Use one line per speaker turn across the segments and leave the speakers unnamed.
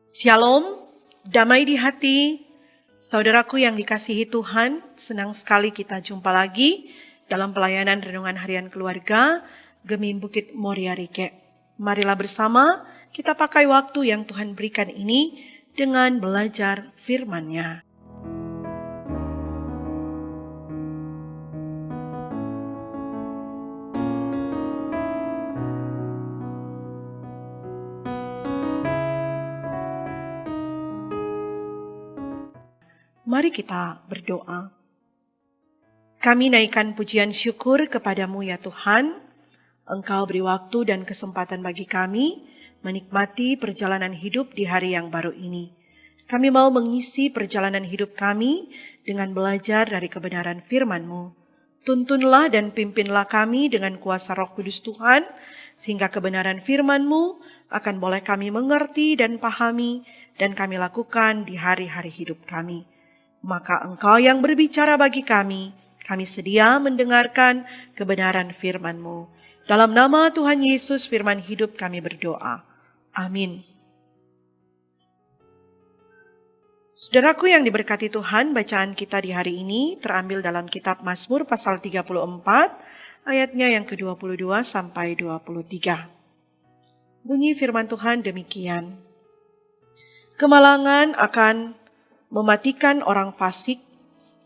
Shalom, damai di hati. Saudaraku yang dikasihi Tuhan, senang sekali kita jumpa lagi dalam pelayanan Renungan Harian Keluarga Gemim Bukit Moria Rike. Marilah bersama kita pakai waktu yang Tuhan berikan ini dengan belajar firman-Nya. Mari kita berdoa. Kami naikkan pujian syukur kepadamu ya Tuhan. Engkau beri waktu dan kesempatan bagi kami menikmati perjalanan hidup di hari yang baru ini. Kami mau mengisi perjalanan hidup kami dengan belajar dari kebenaran firman-Mu. Tuntunlah dan pimpinlah kami dengan kuasa Roh Kudus Tuhan, sehingga kebenaran firman-Mu akan boleh kami mengerti dan pahami dan kami lakukan di hari-hari hidup kami. Maka Engkau yang berbicara bagi kami sedia mendengarkan kebenaran firman-Mu. Dalam nama Tuhan Yesus firman hidup kami berdoa. Amin. Saudaraku yang diberkati Tuhan, bacaan kita di hari ini terambil dalam kitab Mazmur pasal 34, ayatnya yang ke-22 sampai 23. Bunyi firman Tuhan demikian. Kemalangan akan mematikan orang fasik,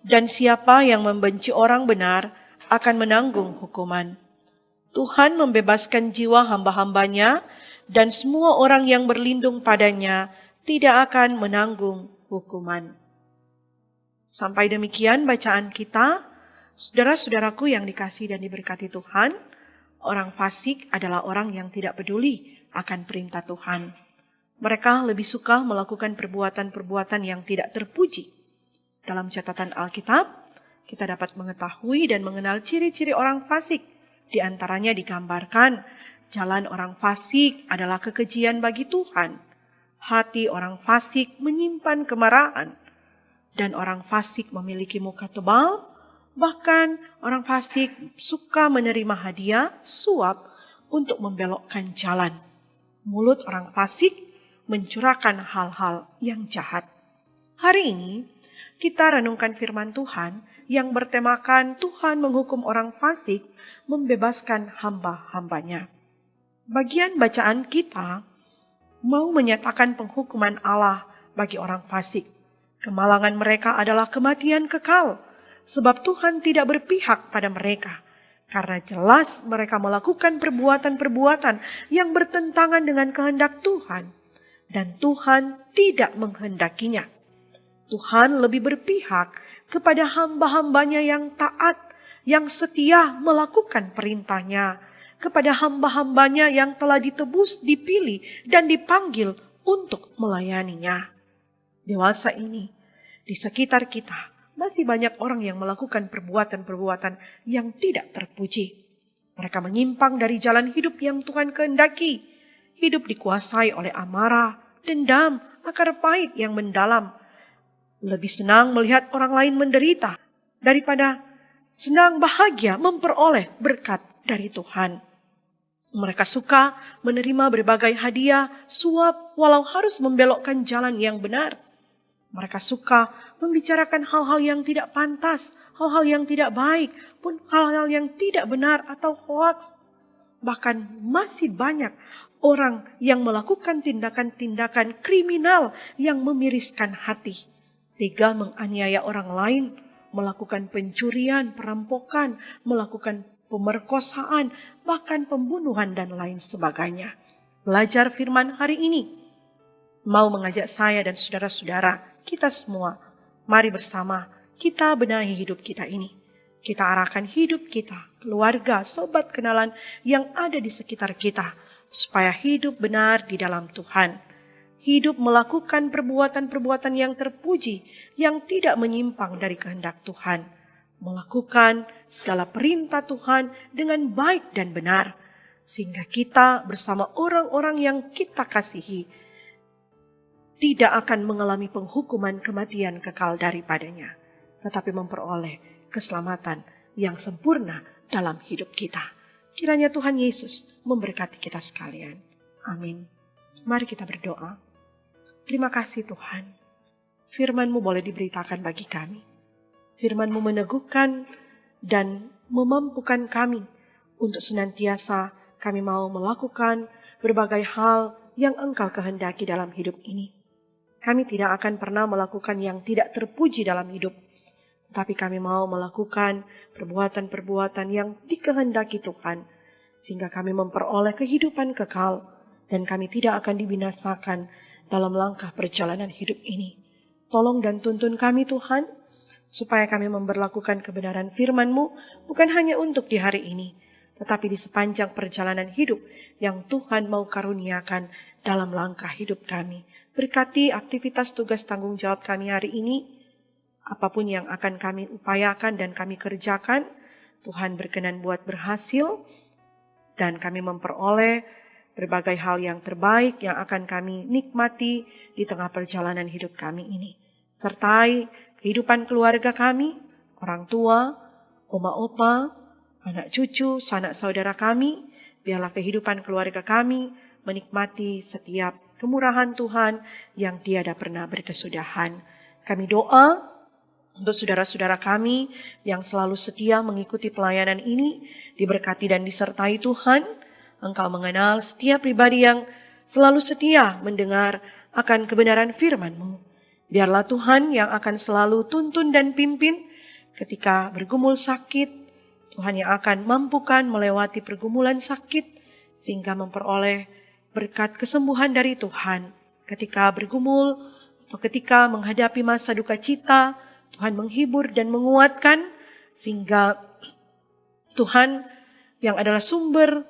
dan siapa yang membenci orang benar akan menanggung hukuman. Tuhan membebaskan jiwa hamba-hambanya, dan semua orang yang berlindung padanya tidak akan menanggung hukuman. Sampai demikian bacaan kita. Saudara-saudaraku yang dikasihi dan diberkati Tuhan, orang fasik adalah orang yang tidak peduli akan perintah Tuhan. Mereka lebih suka melakukan perbuatan-perbuatan yang tidak terpuji. Dalam catatan Alkitab, kita dapat mengetahui dan mengenal ciri-ciri orang fasik. Di antaranya digambarkan, jalan orang fasik adalah kekejian bagi Tuhan. Hati orang fasik menyimpan kemarahan. Dan orang fasik memiliki muka tebal. Bahkan orang fasik suka menerima hadiah, suap untuk membelokkan jalan. Mulut orang fasik mencurahkan hal-hal yang jahat. Hari ini kita renungkan firman Tuhan yang bertemakan Tuhan menghukum orang fasik, membebaskan hamba-hambanya. Bagian bacaan kita mau menyatakan penghukuman Allah bagi orang fasik. Kemalangan mereka adalah kematian kekal, sebab Tuhan tidak berpihak pada mereka. Karena jelas mereka melakukan perbuatan-perbuatan yang bertentangan dengan kehendak Tuhan. Dan Tuhan tidak menghendakinya. Tuhan lebih berpihak kepada hamba-hambanya yang taat, yang setia melakukan perintahnya, kepada hamba-hambanya yang telah ditebus, dipilih, dan dipanggil untuk melayaninya. Dewasa ini, di sekitar kita, masih banyak orang yang melakukan perbuatan-perbuatan yang tidak terpuji. Mereka menyimpang dari jalan hidup yang Tuhan kehendaki. Hidup dikuasai oleh amarah, dendam, akar pahit yang mendalam. Lebih senang melihat orang lain menderita daripada senang bahagia memperoleh berkat dari Tuhan. Mereka suka menerima berbagai hadiah, suap, walau harus membelokkan jalan yang benar. Mereka suka membicarakan hal-hal yang tidak pantas, hal-hal yang tidak baik, pun hal-hal yang tidak benar atau hoaks. Bahkan masih banyak orang yang melakukan tindakan-tindakan kriminal yang memiriskan hati. Tega menganiaya orang lain, melakukan pencurian, perampokan, melakukan pemerkosaan, bahkan pembunuhan dan lain sebagainya. Belajar firman hari ini mau mengajak saya dan saudara-saudara, kita semua, mari bersama kita benahi hidup kita ini. Kita arahkan hidup kita, keluarga, sobat kenalan yang ada di sekitar kita, supaya hidup benar di dalam Tuhan. Hidup melakukan perbuatan-perbuatan yang terpuji, yang tidak menyimpang dari kehendak Tuhan. Melakukan segala perintah Tuhan dengan baik dan benar. Sehingga kita bersama orang-orang yang kita kasihi tidak akan mengalami penghukuman kematian kekal daripadanya, tetapi memperoleh keselamatan yang sempurna dalam hidup kita. Kiranya Tuhan Yesus memberkati kita sekalian. Amin. Mari kita berdoa. Terima kasih Tuhan. Firman-Mu boleh diberitakan bagi kami. Firman-Mu meneguhkan dan memampukan kami untuk senantiasa kami mau melakukan berbagai hal yang Engkau kehendaki dalam hidup ini. Kami tidak akan pernah melakukan yang tidak terpuji dalam hidup, tapi kami mau melakukan perbuatan-perbuatan yang dikehendaki Tuhan, sehingga kami memperoleh kehidupan kekal dan kami tidak akan dibinasakan dalam langkah perjalanan hidup ini. Tolong dan tuntun kami Tuhan, supaya kami memberlakukan kebenaran firman-Mu bukan hanya untuk di hari ini, tetapi di sepanjang perjalanan hidup yang Tuhan mau karuniakan dalam langkah hidup kami. Berkati aktivitas tugas tanggung jawab kami hari ini, apapun yang akan kami upayakan dan kami kerjakan, Tuhan berkenan buat berhasil, dan kami memperoleh berbagai hal yang terbaik yang akan kami nikmati di tengah perjalanan hidup kami ini. Sertai kehidupan keluarga kami, orang tua, oma opa, anak cucu, sanak saudara kami, biarlah kehidupan keluarga kami menikmati setiap kemurahan Tuhan yang tiada pernah berkesudahan. Kami doa untuk saudara-saudara kami yang selalu setia mengikuti pelayanan ini, diberkati dan disertai Tuhan. Engkau mengenal setiap pribadi yang selalu setia mendengar akan kebenaran firman-Mu. Biarlah Tuhan yang akan selalu tuntun dan pimpin ketika bergumul sakit, Tuhan yang akan mampukan melewati pergumulan sakit, sehingga memperoleh berkat kesembuhan dari Tuhan. Ketika bergumul atau ketika menghadapi masa duka cita, Tuhan menghibur dan menguatkan, sehingga Tuhan yang adalah sumber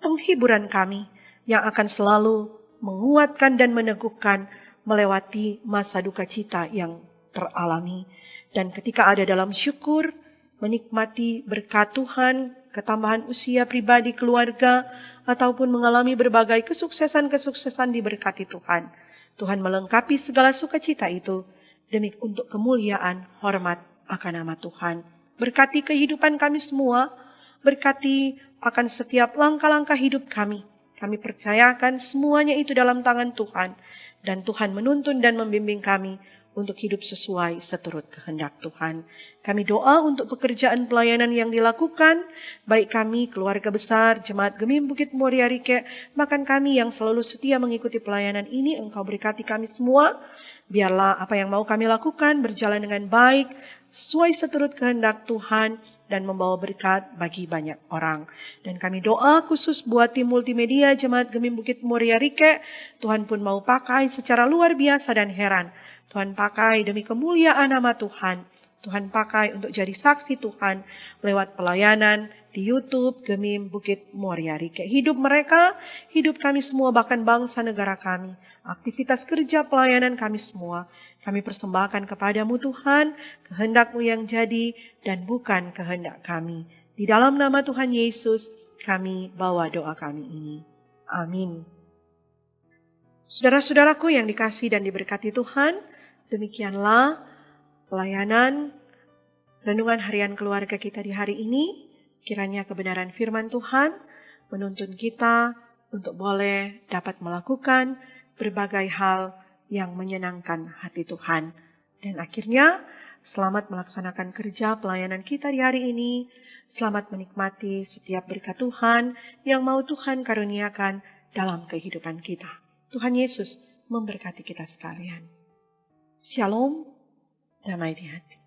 penghiburan kami, yang akan selalu menguatkan dan meneguhkan melewati masa duka cita yang teralami. Dan ketika ada dalam syukur, menikmati berkat Tuhan, ketambahan usia pribadi keluarga, ataupun mengalami berbagai kesuksesan-kesuksesan diberkati Tuhan. Tuhan melengkapi segala sukacita itu demi untuk kemuliaan hormat akan nama Tuhan. Berkati kehidupan kami semua, berkati akan setiap langkah-langkah hidup kami. Kami percayakan semuanya itu dalam tangan Tuhan, dan Tuhan menuntun dan membimbing kami untuk hidup sesuai seturut kehendak Tuhan. Kami doa untuk pekerjaan pelayanan yang dilakukan, baik kami, keluarga besar, Jemaat Gemim Bukit Muria Rike, bahkan kami yang selalu setia mengikuti pelayanan ini. Engkau berkati kami semua, biarlah apa yang mau kami lakukan berjalan dengan baik, sesuai seturut kehendak Tuhan, dan membawa berkat bagi banyak orang. Dan kami doa khusus buat tim multimedia Jemaat Gemim Bukit Muria Rike, Tuhan pun mau pakai secara luar biasa dan heran. Tuhan pakai demi kemuliaan nama Tuhan. Tuhan pakai untuk jadi saksi Tuhan lewat pelayanan di YouTube Gemim Bukit Muria Rike. Hidup mereka, hidup kami semua, bahkan bangsa negara kami, aktivitas kerja pelayanan kami semua, kami persembahkan kepadamu Tuhan, kehendak-Mu yang jadi dan bukan kehendak kami. Di dalam nama Tuhan Yesus kami bawa doa kami ini. Amin. Saudara-saudaraku yang dikasihi dan diberkati Tuhan, demikianlah pelayanan renungan harian keluarga kita di hari ini. Kiranya kebenaran firman Tuhan menuntun kita untuk boleh dapat melakukan berbagai hal yang menyenangkan hati Tuhan. Dan akhirnya, selamat melaksanakan kerja pelayanan kita di hari ini. Selamat menikmati setiap berkat Tuhan yang mau Tuhan karuniakan dalam kehidupan kita. Tuhan Yesus memberkati kita sekalian. Shalom, damai di hati.